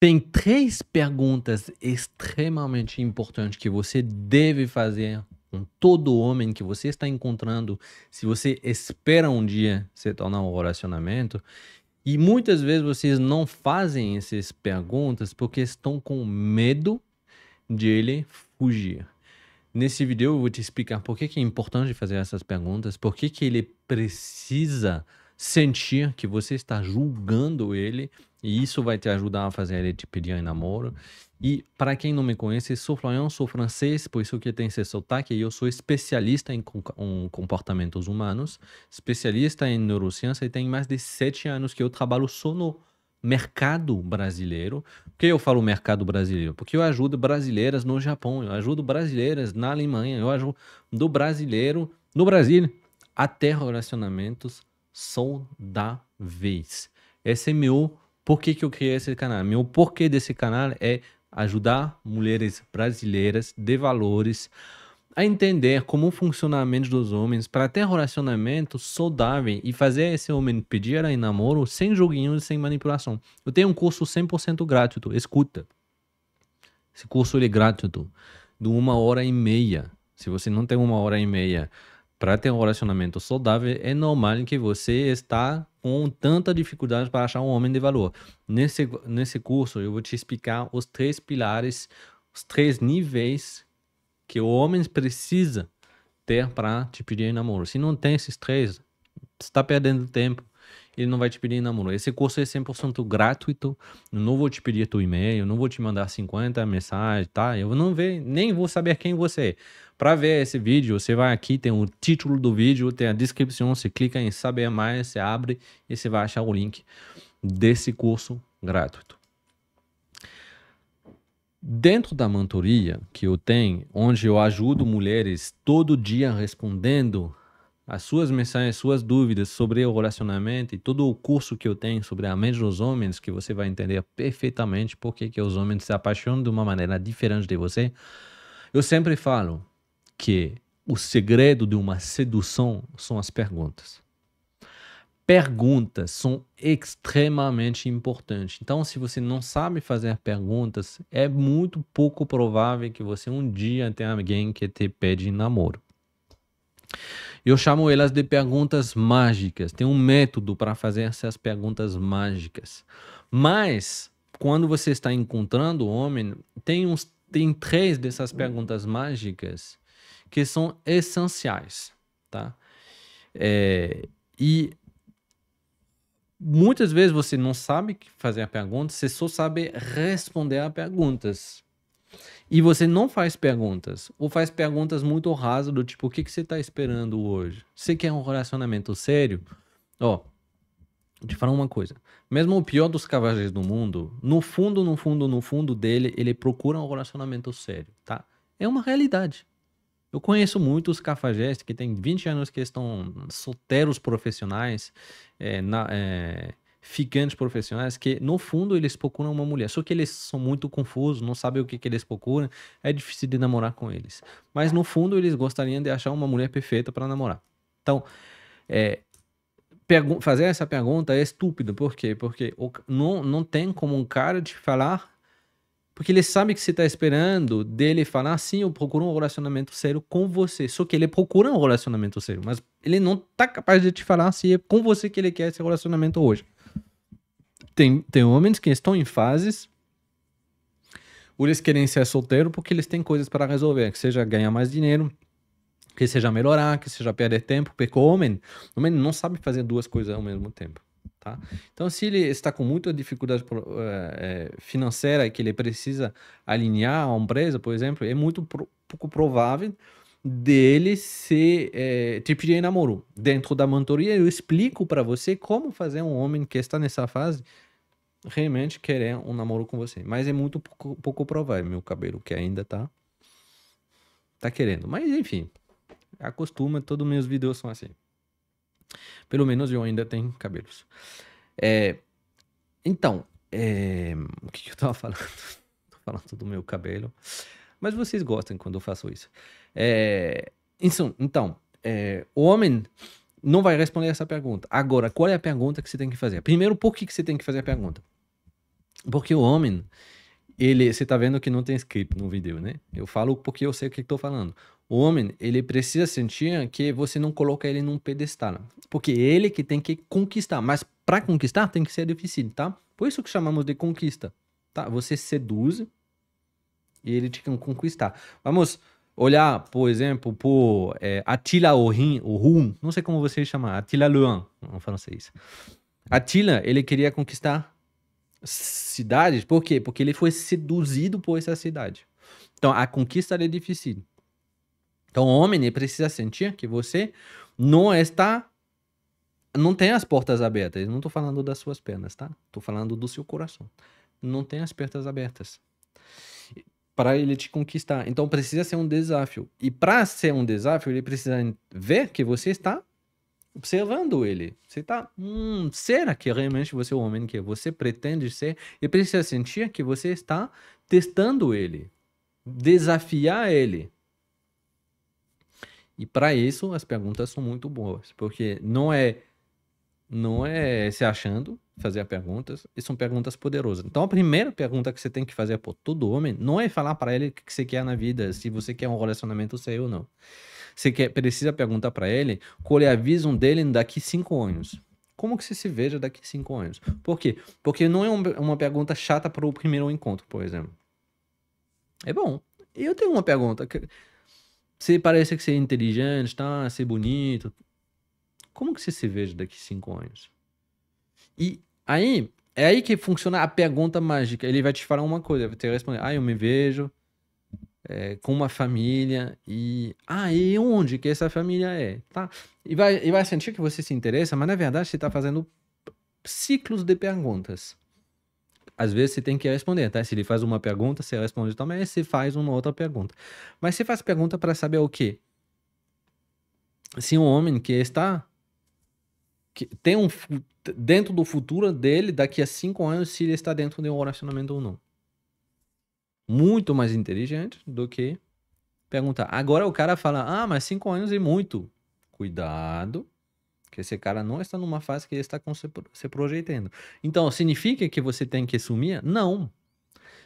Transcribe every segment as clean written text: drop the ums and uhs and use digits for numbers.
Tem 3 perguntas extremamente importantes que você deve fazer com todo homem que você está encontrando, se você espera um dia se tornar um relacionamento. E muitas vezes vocês não fazem essas perguntas porque estão com medo de ele fugir. Nesse vídeo eu vou te explicar por que que é importante fazer essas perguntas, por que que ele precisa sentir que você está julgando ele, e isso vai te ajudar a fazer ele te pedir em namoro. E para quem não me conhece, sou Florian, sou francês, por isso que tem esse sotaque, e eu sou especialista em comportamentos humanos, especialista em neurociência, e tem mais de 7 anos que eu trabalho só no mercado brasileiro. Por que eu falo mercado brasileiro? Porque eu ajudo brasileiras no Japão, eu ajudo brasileiras na Alemanha, eu ajudo brasileiro no Brasil a ter relacionamentos saudáveis. Esse é meu porquê que eu criei esse canal. Meu porquê desse canal é ajudar mulheres brasileiras de valores a entender como funciona a mente dos homens para ter relacionamento saudável e fazer esse homem pedir em namoro sem joguinhos e sem manipulação. Eu tenho um curso 100% gratuito, escuta. Esse curso ele é gratuito, de 1 hora e meia. Se você não tem 1 hora e meia para ter um relacionamento saudável, é normal que você está com tanta dificuldade para achar um homem de valor. Nesse curso, eu vou te explicar os 3 pilares, os 3 níveis que o homem precisa ter para te pedir em namoro. Se não tem esses 3, você está perdendo tempo. Ele não vai te pedir em namoro. Esse curso é 100% gratuito. Eu não vou te pedir teu e-mail, não vou te mandar 50 mensagens, tá? Eu não nem vou saber quem você é. Para ver esse vídeo, você vai aqui, tem o título do vídeo, tem a descrição, você clica em saber mais, você abre e você vai achar o link desse curso gratuito. Dentro da mentoria que eu tenho, onde eu ajudo mulheres todo dia respondendo as suas mensagens, suas dúvidas sobre o relacionamento e todo o curso que eu tenho sobre a mente dos homens, que você vai entender perfeitamente por que os homens se apaixonam de uma maneira diferente de você, eu sempre falo que o segredo de uma sedução são as perguntas. Perguntas são extremamente importantes. Então, se você não sabe fazer perguntas, é muito pouco provável que você um dia tenha alguém que te pede namoro. Eu chamo elas de perguntas mágicas. Tem um método para fazer essas perguntas mágicas. Mas, quando você está encontrando o homem, tem 3 dessas perguntas mágicas que são essenciais, tá? E muitas vezes você não sabe fazer a pergunta, você só sabe responder a perguntas. E você não faz perguntas, ou faz perguntas muito rasas do tipo, o que você está esperando hoje? Você quer um relacionamento sério? Ó, vou te falar uma coisa. Mesmo o pior dos cavaleiros do mundo, no fundo, no fundo, no fundo dele, ele procura um relacionamento sério, tá? É uma realidade. Eu conheço muitos cafajestes que têm 20 anos que estão solteiros profissionais, ficantes profissionais, que no fundo eles procuram uma mulher. Só que eles são muito confusos, não sabem o que eles procuram, é difícil de namorar com eles. Mas no fundo eles gostariam de achar uma mulher perfeita para namorar. Então, fazer essa pergunta é estúpido. Por quê? Porque não tem como um cara te falar. Porque ele sabe que você está esperando dele falar, sim, eu procuro um relacionamento sério com você. Só que ele procura um relacionamento sério, mas ele não tá capaz de te falar se é com você que ele quer esse relacionamento hoje. Tem homens que estão em fases, ou eles querem ser solteiro porque eles têm coisas para resolver, que seja ganhar mais dinheiro, que seja melhorar, que seja perder tempo, porque o homem não sabe fazer 2 coisas ao mesmo tempo. Tá? Então, se ele está com muita dificuldade financeira e que ele precisa alinhar a empresa, por exemplo, é muito pouco provável dele te pedir em namoro. Dentro da mentoria, eu explico para você como fazer um homem que está nessa fase realmente querer um namoro com você. Mas é muito pouco provável, meu cabelo, que ainda tá querendo. Mas, enfim, acostuma, todos os meus vídeos são assim. Pelo menos eu ainda tenho cabelos. Então, o que eu tava falando? Tô falando do meu cabelo. Mas vocês gostam quando eu faço isso. Então, o homem não vai responder essa pergunta. Agora, qual é a pergunta que você tem que fazer? Primeiro, por que você tem que fazer a pergunta? Porque o homem, ele, você tá vendo que não tem script no vídeo, né? Eu falo porque eu sei o que estou falando. O homem, ele precisa sentir que você não coloca ele num pedestal. Porque ele que tem que conquistar. Mas para conquistar tem que ser difícil, tá? Por isso que chamamos de conquista, tá? Você seduz e ele te conquistar. Vamos olhar, por exemplo, por Attila o Hun, não sei como você chama, Attila le Hun, em francês. Attila, ele queria conquistar cidades, por quê? Porque ele foi seduzido por essa cidade. Então, a conquista é difícil. Então, o homem ele precisa sentir que você não tem as portas abertas. Eu não estou falando das suas pernas, tá? Estou falando do seu coração. Não tem as portas abertas para ele te conquistar. Então, precisa ser um desafio. E para ser um desafio, ele precisa ver que você está observando ele. Você está, será que realmente você é o homem que você pretende ser? E precisa sentir que você está testando ele, desafiar ele. E para isso as perguntas são muito boas, porque não é se achando fazer perguntas, e são perguntas poderosas. Então a primeira pergunta que você tem que fazer por todo homem não é falar para ele o que você quer na vida, se você quer um relacionamento sério ou não. Você precisa perguntar para ele qual é a visão dele daqui 5 anos. Como que você se veja daqui 5 anos? Por quê? Porque não é uma pergunta chata para o primeiro encontro, por exemplo. É bom. Eu tenho uma pergunta. Você parece que você é inteligente, tá? Você é bonito. Como que você se veja daqui 5 anos? E aí, é aí que funciona a pergunta mágica. Ele vai te falar uma coisa, vai te responder, eu me vejo com uma família e onde que essa família é, tá? E vai sentir que você se interessa, mas na verdade você está fazendo ciclos de perguntas. Às vezes você tem que responder, tá? Se ele faz uma pergunta, você responde também, você faz uma outra pergunta. Mas você faz pergunta para saber o quê? Se um homem que tem dentro do futuro dele, daqui a 5 anos, se ele está dentro de um relacionamento ou não. Muito mais inteligente do que perguntar. Agora o cara fala, mas 5 anos é muito. Cuidado, que esse cara não está numa fase que ele está se projetando. Então, significa que você tem que assumir? Não.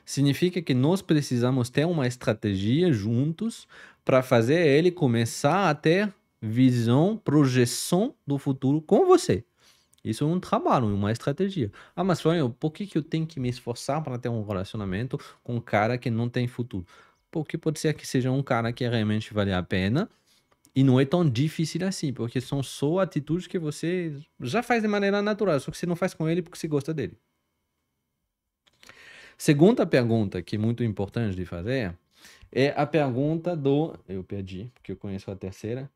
Significa que nós precisamos ter uma estratégia juntos para fazer ele começar a ter visão, projeção do futuro com você. Isso é um trabalho, uma estratégia. Mas Florian, por que eu tenho que me esforçar para ter um relacionamento com um cara que não tem futuro? Porque pode ser que seja um cara que realmente vale a pena e não é tão difícil assim, porque são só atitudes que você já faz de maneira natural, só que você não faz com ele porque você gosta dele. Segunda pergunta, que é muito importante de fazer, é a pergunta do... Eu perdi, porque eu conheço a terceira.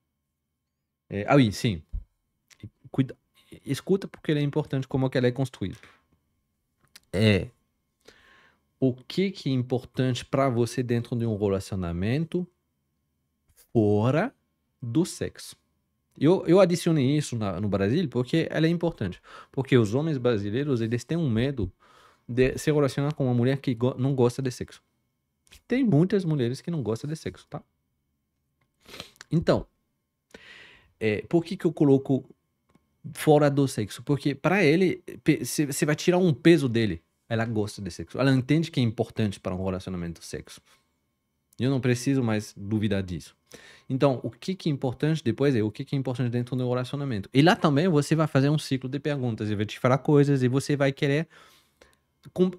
Oui, sim. Cuida, escuta porque ela é importante como que ela é construída. O que é importante para você dentro de um relacionamento fora do sexo. Eu adicionei isso no Brasil porque ela é importante. Porque os homens brasileiros, eles têm um medo de se relacionar com uma mulher que não gosta de sexo. Tem muitas mulheres que não gostam de sexo, tá? Então, por que eu coloco fora do sexo? Porque para ele, você vai tirar um peso dele. Ela gosta de sexo. Ela entende que é importante para um relacionamento sexo. Eu não preciso mais duvidar disso. Então, o que é importante depois o que é importante dentro do relacionamento. E lá também você vai fazer um ciclo de perguntas. Ele vai te falar coisas e você vai querer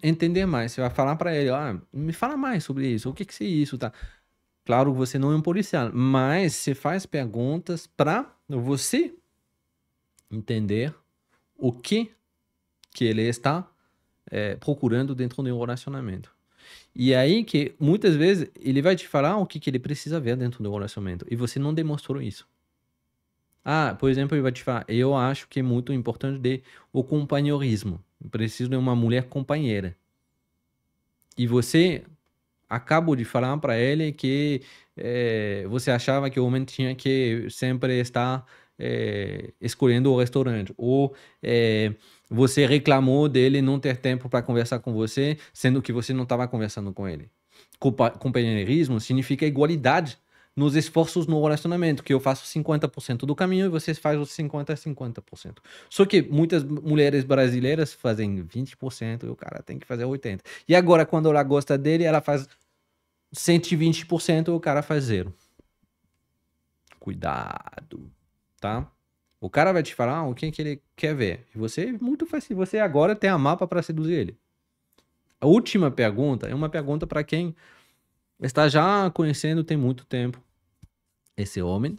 entender mais. Você vai falar para ele, me fala mais sobre isso. O que é isso, tá? Claro que você não é um policial, mas você faz perguntas para você entender o que ele está procurando dentro de um relacionamento. E aí que muitas vezes ele vai te falar o que ele precisa ver dentro do relacionamento e você não demonstrou isso. Por exemplo, ele vai te falar, eu acho que é muito importante o companheirismo. Eu preciso de uma mulher companheira. E você acabou de falar para ele que você achava que o homem tinha que sempre estar escolhendo o restaurante. Ou você reclamou dele não ter tempo para conversar com você, sendo que você não estava conversando com ele. Companheirismo significa igualdade nos esforços no relacionamento, que eu faço 50% do caminho e você faz os 50%. Só que muitas mulheres brasileiras fazem 20% e o cara tem que fazer 80%. E agora, quando ela gosta dele, ela faz 120% e o cara faz 0%. Cuidado, tá? O cara vai te falar o que ele quer ver. E você, muito fácil, você agora tem a mapa para seduzir ele. A última pergunta é uma pergunta para quem está já conhecendo tem muito tempo esse homem.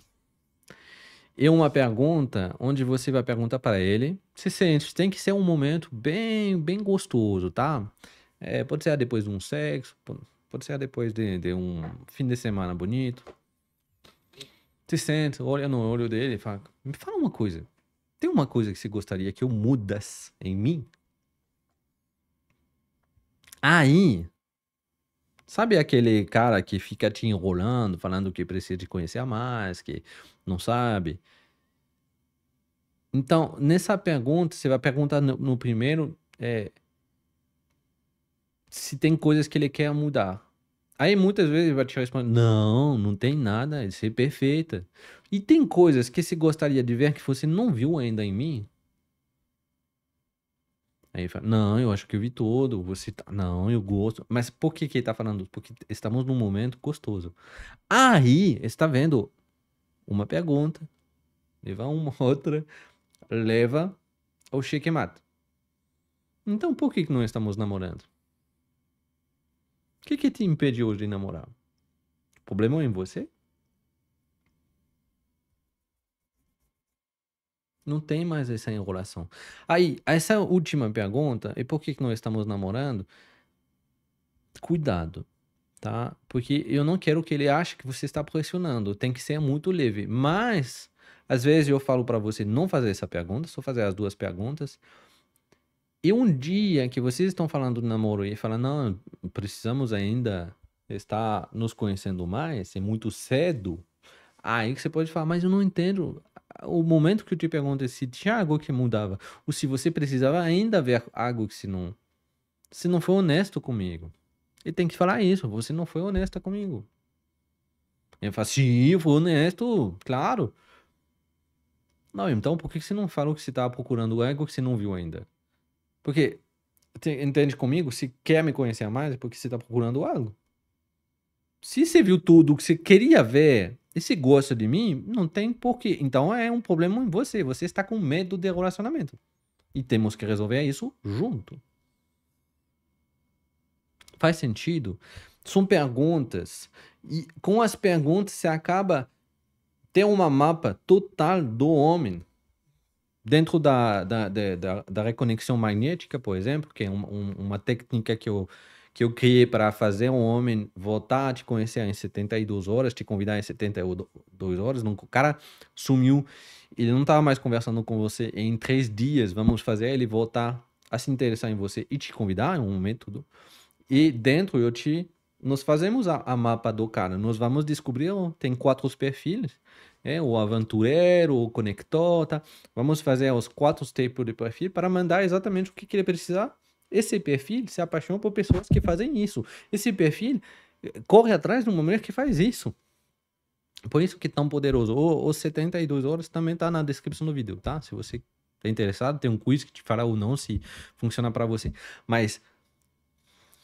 E uma pergunta onde você vai perguntar para ele se sente. Tem que ser um momento bem gostoso, tá? Pode ser depois de um sexo, pode ser depois de um fim de semana bonito. Se sente, olha no olho dele e fala: me fala uma coisa. Tem uma coisa que você gostaria que eu mudas em mim? Aí, sabe aquele cara que fica te enrolando, falando que precisa te conhecer a mais, que não sabe? Então, nessa pergunta, você vai perguntar no primeiro se tem coisas que ele quer mudar. Aí muitas vezes ele vai te responder: não, não tem nada, ele é perfeita. E tem coisas que você gostaria de ver que você não viu ainda em mim? Aí ele fala: não, eu acho que eu vi todo. Você tá. Não, eu gosto. Mas por que ele tá falando? Porque estamos num momento gostoso. Aí, está vendo? Uma pergunta, leva uma outra, leva ao checkmate. Então por que não estamos namorando? O que te impede hoje de namorar? O problema é em você? Não tem mais essa enrolação. Aí, essa última pergunta, e por que não estamos namorando? Cuidado, tá? Porque eu não quero que ele ache que você está pressionando. Tem que ser muito leve. Mas, às vezes eu falo para você não fazer essa pergunta, só fazer as duas perguntas. E um dia que vocês estão falando do namoro e falam: não, precisamos ainda estar nos conhecendo mais, é muito cedo. Aí que você pode falar: mas eu não entendo. O momento que eu te pergunto é se tinha algo que mudava, ou se você precisava ainda ver algo que se não foi honesto comigo. E tem que falar isso: você não foi honesta comigo. Ele fala: sim, eu fui honesto, claro. Não, então por que você não falou que você estava procurando algo que você não viu ainda? Porque, entende comigo? Se quer me conhecer mais, é porque você está procurando algo. Se você viu tudo o que você queria ver e você gosta de mim, não tem porquê. Então é um problema em você. Você está com medo de relacionamento. E temos que resolver isso junto. Faz sentido? São perguntas. E com as perguntas você acaba tendo uma mapa total do homem. Dentro da reconexão magnética, por exemplo, que é uma técnica que eu criei para fazer um homem voltar a te conhecer em 72 horas, te convidar em 72 horas. O cara sumiu, ele não estava mais conversando com você em 3 dias. Vamos fazer ele voltar a se interessar em você e te convidar em um método. E dentro nós fazemos a mapa do cara. Nós vamos descobrir, tem 4 perfis, o aventureiro, o conector, tá? Vamos fazer os 4 tipos de perfil para mandar exatamente o que ele precisar. Esse perfil se apaixona por pessoas que fazem isso. Esse perfil corre atrás de uma mulher que faz isso. Por isso que é tão poderoso. Os 72 horas também tá na descrição do vídeo, tá? Se você é interessado, tem um quiz que te fará ou não se funciona para você. Mas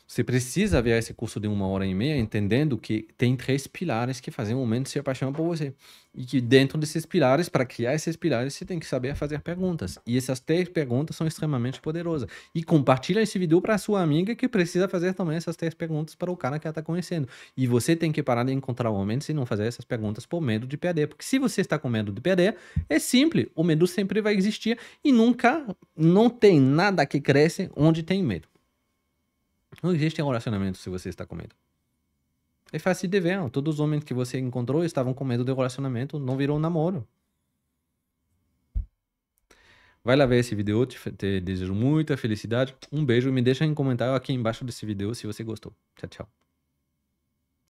você precisa ver esse curso de 1h30 entendendo que tem 3 pilares que fazem o momento se apaixonar por você. E que dentro desses pilares, para criar esses pilares, você tem que saber fazer perguntas. E essas 3 perguntas são extremamente poderosas. E compartilha esse vídeo para sua amiga que precisa fazer também essas 3 perguntas para o cara que ela está conhecendo. E você tem que parar de encontrar o momento e não fazer essas perguntas por medo de perder. Porque se você está com medo de perder, é simples. O medo sempre vai existir e não tem nada que cresce onde tem medo. Não existe um relacionamento se você está com medo. É fácil de ver. Todos os homens que você encontrou estavam com medo de relacionamento, não virou um namoro. Vai lá ver esse vídeo, te desejo muita felicidade. Um beijo e me deixa em comentário aqui embaixo desse vídeo se você gostou. Tchau, tchau.